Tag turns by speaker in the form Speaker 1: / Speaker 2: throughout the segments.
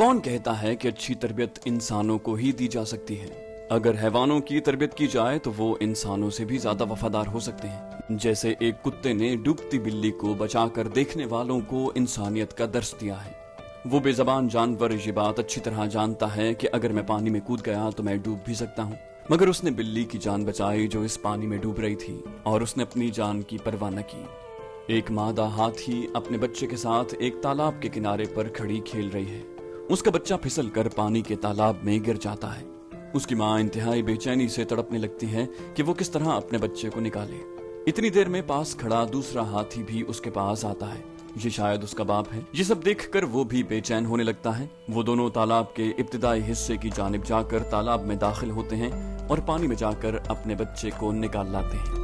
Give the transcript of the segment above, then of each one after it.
Speaker 1: कौन कहता है कि अच्छी तरबियत इंसानों को ही दी जा सकती है? अगर हैवानों की तरबियत की जाए तो वो इंसानों से भी ज्यादा वफादार हो सकते हैं। जैसे एक कुत्ते ने डूबती बिल्ली को बचाकर देखने वालों को इंसानियत का दर्स दिया है। वो बेजबान जानवर ये बात अच्छी तरह जानता है कि अगर मैं पानी में कूद गया तो मैं डूब भी सकता हूँ, मगर उसने बिल्ली की जान बचाई जो इस पानी में डूब रही थी, और उसने अपनी जान की परवाह न की। एक मादा हाथी अपने बच्चे के साथ एक तालाब के किनारे पर खड़ी खेल रही है। उसका बच्चा फिसल कर पानी के तालाब में गिर जाता है। उसकी माँ इंतहाई बेचैनी से तड़पने लगती है कि वो किस तरह अपने बच्चे को निकाले। इतनी देर में पास खड़ा दूसरा हाथी भी उसके पास आता है। ये शायद उसका बाप है। ये सब देखकर वो भी बेचैन होने लगता है। वो दोनों तालाब के इब्तिदाई हिस्से की जानिब जाकर तालाब में दाखिल होते हैं और पानी में जाकर अपने बच्चे को निकाल लाते हैं।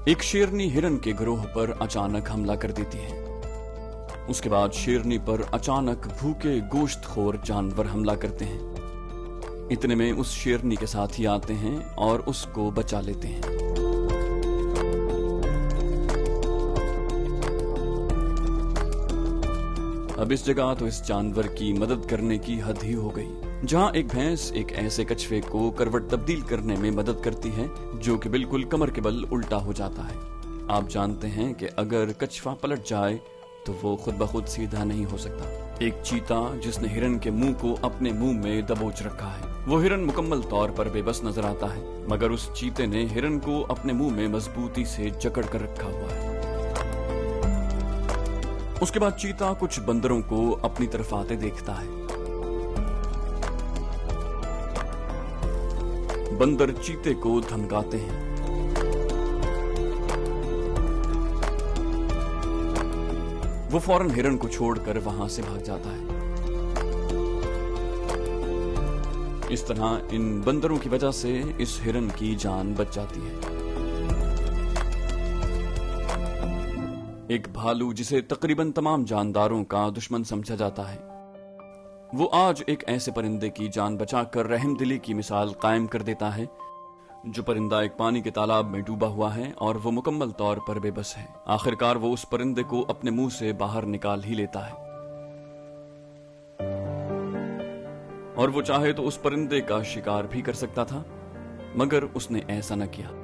Speaker 1: एक शेरनी हिरन के गिरोह पर अचानक हमला कर देती है। उसके बाद शेरनी पर अचानक भूखे गोश्तखोर जानवर हमला करते हैं। इतने में उस शेरनी के साथी आते हैं और उसको बचा लेते हैं। अब इस जगह तो इस जानवर की मदद करने की हद ही हो गई। जहां एक भैंस एक ऐसे कछुए को करवट तब्दील करने में मदद करती है जो कि बिल्कुल कमर के बल उल्टा हो जाता है। आप जानते हैं कि अगर कछुआ पलट जाए तो वो खुद ब खुद सीधा नहीं हो सकता। एक चीता जिसने हिरन के मुंह को अपने मुंह में दबोच रखा है। वो हिरन मुकम्मल तौर पर बेबस नजर आता है, मगर उस चीते ने हिरन को अपने मुंह में मजबूती से जकड़ कर रखा हुआ है। उसके बाद चीता कुछ बंदरों को अपनी तरफ आते देखता है। बंदर चीते को धमकाते हैं। वो फौरन हिरन को छोड़कर वहां से भाग जाता है। इस तरह इन बंदरों की वजह से इस हिरन की जान बच जाती है। एक भालू जिसे तकरीबन तमाम जानदारों का दुश्मन समझा जाता है, वो आज एक ऐसे परिंदे की जान बचाकर रहमदिली की मिसाल कायम कर देता है। जो परिंदा एक पानी के तालाब में डूबा हुआ है और वो मुकम्मल तौर पर बेबस है। आखिरकार वो उस परिंदे को अपने मुंह से बाहर निकाल ही लेता है, और वो चाहे तो उस परिंदे का शिकार भी कर सकता था, मगर उसने ऐसा न किया।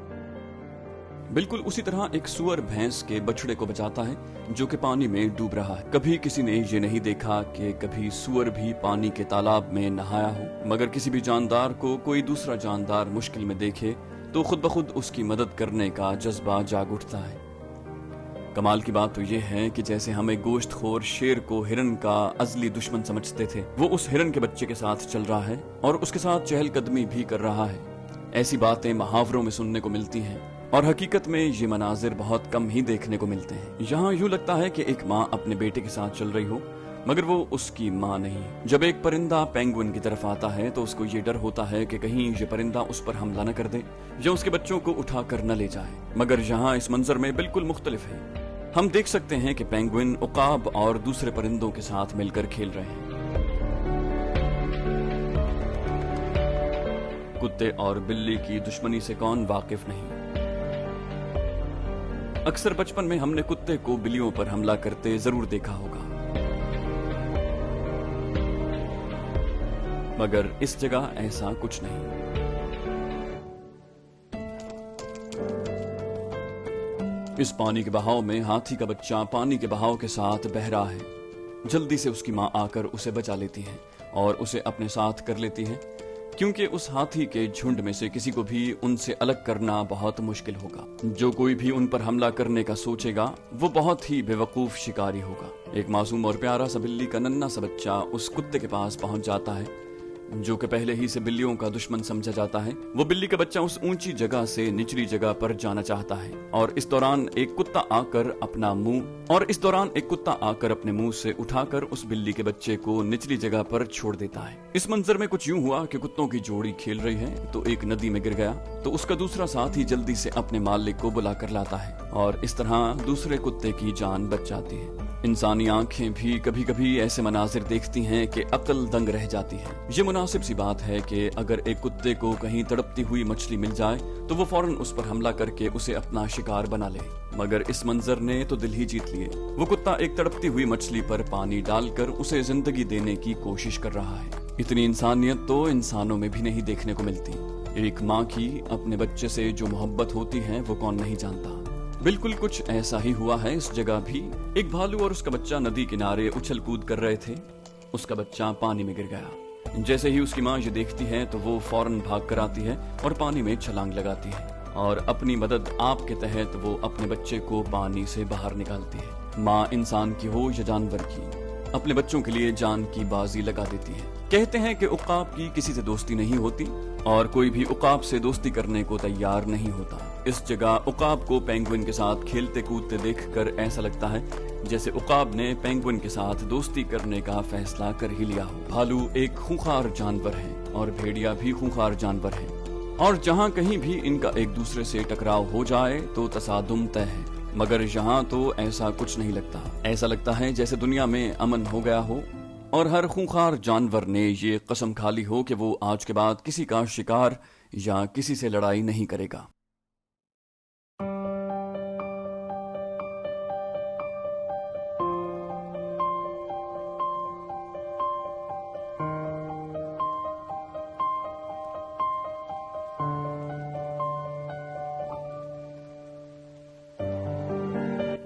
Speaker 1: बिल्कुल उसी तरह एक सुअर भैंस के बछड़े को बचाता है जो कि पानी में डूब रहा है। कभी किसी ने ये नहीं देखा कि कभी सुअर भी पानी के तालाब में नहाया हो, मगर किसी भी जानदार को कोई दूसरा जानदार मुश्किल में देखे तो खुद ब खुद उसकी मदद करने का जज्बा जाग उठता है। कमाल की बात तो यह है कि जैसे हमें गोश्तखोर शेर को हिरन का अजली दुश्मन समझते थे, वो उस हिरन के बच्चे के साथ चल रहा है और उसके साथ चहलकदमी भी कर रहा है। ऐसी बातें मुहावरों में सुनने को मिलती हैं, और हकीकत में ये मनाजिर बहुत कम ही देखने को मिलते हैं। यहाँ यूं लगता है कि एक माँ अपने बेटे के साथ चल रही हो, मगर वो उसकी माँ नहीं है। जब एक परिंदा पेंगुइन की तरफ आता है तो उसको ये डर होता है कि कहीं ये परिंदा उस पर हमला न कर दे या उसके बच्चों को उठाकर न ले जाए। मगर यहाँ इस मंजर में बिल्कुल मुख्तलिफ है। हम देख सकते हैं कि पेंगुइन उकाब और दूसरे परिंदों के साथ मिलकर खेल रहे हैं। कुत्ते और बिल्ली की दुश्मनी से कौन वाकिफ नहीं। अक्सर बचपन में हमने कुत्ते को बिल्लियों पर हमला करते जरूर देखा होगा, मगर इस जगह ऐसा कुछ नहीं। इस पानी के बहाव में हाथी का बच्चा पानी के बहाव के साथ बह रहा है। जल्दी से उसकी मां आकर उसे बचा लेती है और उसे अपने साथ कर लेती है, क्योंकि उस हाथी के झुंड में से किसी को भी उनसे अलग करना बहुत मुश्किल होगा। जो कोई भी उन पर हमला करने का सोचेगा वो बहुत ही बेवकूफ शिकारी होगा। एक मासूम और प्यारा सा बिल्ली का नन्हा सा बच्चा उस कुत्ते के पास पहुंच जाता है जो कि पहले ही से बिल्लियों का दुश्मन समझा जाता है। वो बिल्ली का बच्चा उस ऊंची जगह से निचली जगह पर जाना चाहता है, और इस दौरान एक कुत्ता आकर अपने मुंह से उठाकर उस बिल्ली के बच्चे को निचली जगह पर छोड़ देता है। इस मंजर में कुछ यूं हुआ कि कुत्तों की जोड़ी खेल रही है तो एक नदी में गिर गया, तो उसका दूसरा साथी जल्दी से अपने मालिक को बुला कर लाता है और इस तरह दूसरे कुत्ते की जान बच जाती है। इंसानी आंखें भी कभी कभी ऐसे मनाजिर देखती हैं कि अक्ल दंग रह जाती है। ये मुनासिब सी बात है कि अगर एक कुत्ते को कहीं तड़पती हुई मछली मिल जाए तो वो फौरन उस पर हमला करके उसे अपना शिकार बना ले, मगर इस मंजर ने तो दिल ही जीत लिए। वो कुत्ता एक तड़पती हुई मछली पर पानी डालकर उसे जिंदगी देने की कोशिश कर रहा है। इतनी इंसानियत तो इंसानों में भी नहीं देखने को मिलती। एक माँ की अपने बच्चे से जो मोहब्बत होती है वो कौन नहीं जानता। बिल्कुल कुछ ऐसा ही हुआ है इस जगह भी। एक भालू और उसका बच्चा नदी किनारे उछल कूद कर रहे थे। उसका बच्चा पानी में गिर गया। जैसे ही उसकी माँ ये देखती है तो वो फौरन भाग कर आती है और पानी में छलांग लगाती है और अपनी मदद आप के तहत वो अपने बच्चे को पानी से बाहर निकालती है। माँ इंसान की हो या जानवर की, अपने बच्चों के लिए जान की बाजी लगा देती है। कहते हैं कि उकाब की किसी से दोस्ती नहीं होती और कोई भी उकाब से दोस्ती करने को तैयार नहीं होता। इस जगह उकाब को पेंगुइन के साथ खेलते कूदते देखकर ऐसा लगता है जैसे उकाब ने पेंगुइन के साथ दोस्ती करने का फैसला कर ही लिया हो। भालू एक खूंखार जानवर है और भेड़िया भी खूंखार जानवर है, और जहाँ कहीं भी इनका एक दूसरे से टकराव हो जाए तो तसादुम तय है। मगर यहाँ तो ऐसा कुछ नहीं लगता। ऐसा लगता है जैसे दुनिया में अमन हो गया हो और हर खूंखार जानवर ने ये कसम खा ली हो कि वो आज के बाद किसी का शिकार या किसी से लड़ाई नहीं करेगा।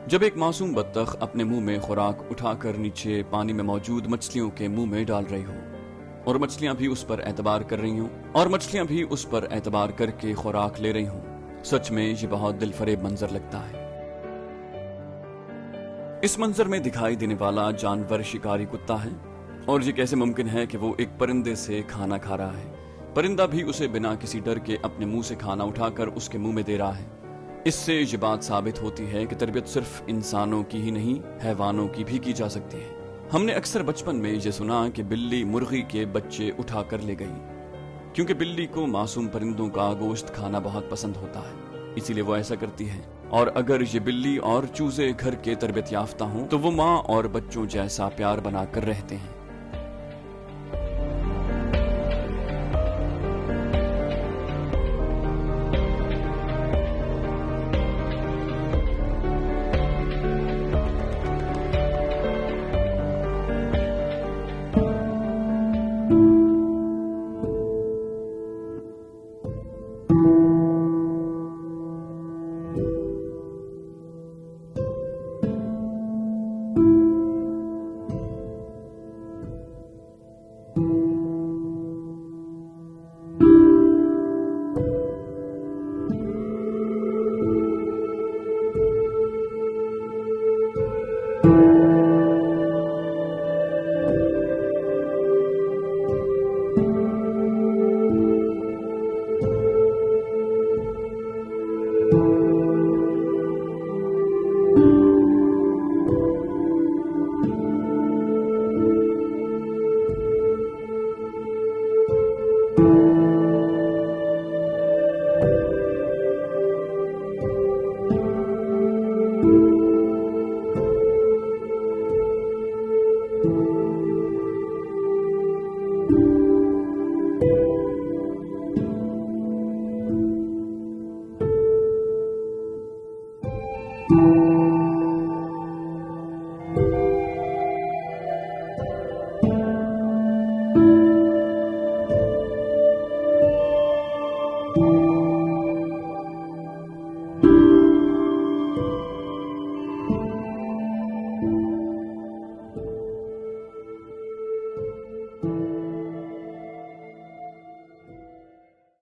Speaker 1: जब एक मासूम बत्तख अपने मुंह में खुराक उठाकर नीचे पानी में मौजूद मछलियों के मुंह में डाल रही हो और मछलियां भी उस पर एतबार कर रही हों और मछलियां भी उस पर एतबार करके खुराक ले रही हों, सच में ये बहुत दिलफरेब मंजर लगता है। इस मंजर में दिखाई देने वाला जानवर शिकारी कुत्ता है और ये कैसे मुमकिन है कि वो एक परिंदे से खाना खा रहा है। परिंदा भी उसे बिना किसी डर के अपने मुंह से खाना उठाकर उसके मुंह में दे रहा है। इससे ये बात साबित होती है कि तरबियत सिर्फ इंसानों की ही नहीं, हैवानों की भी की जा सकती है। हमने अक्सर बचपन में ये सुना कि बिल्ली मुर्गी के बच्चे उठा कर ले गई, क्योंकि बिल्ली को मासूम परिंदों का गोश्त खाना बहुत पसंद होता है, इसीलिए वो ऐसा करती है। और अगर ये बिल्ली और चूजे घर के तरबियत याफ्ता हों तो वो माँ और बच्चों जैसा प्यार बनाकर रहते हैं।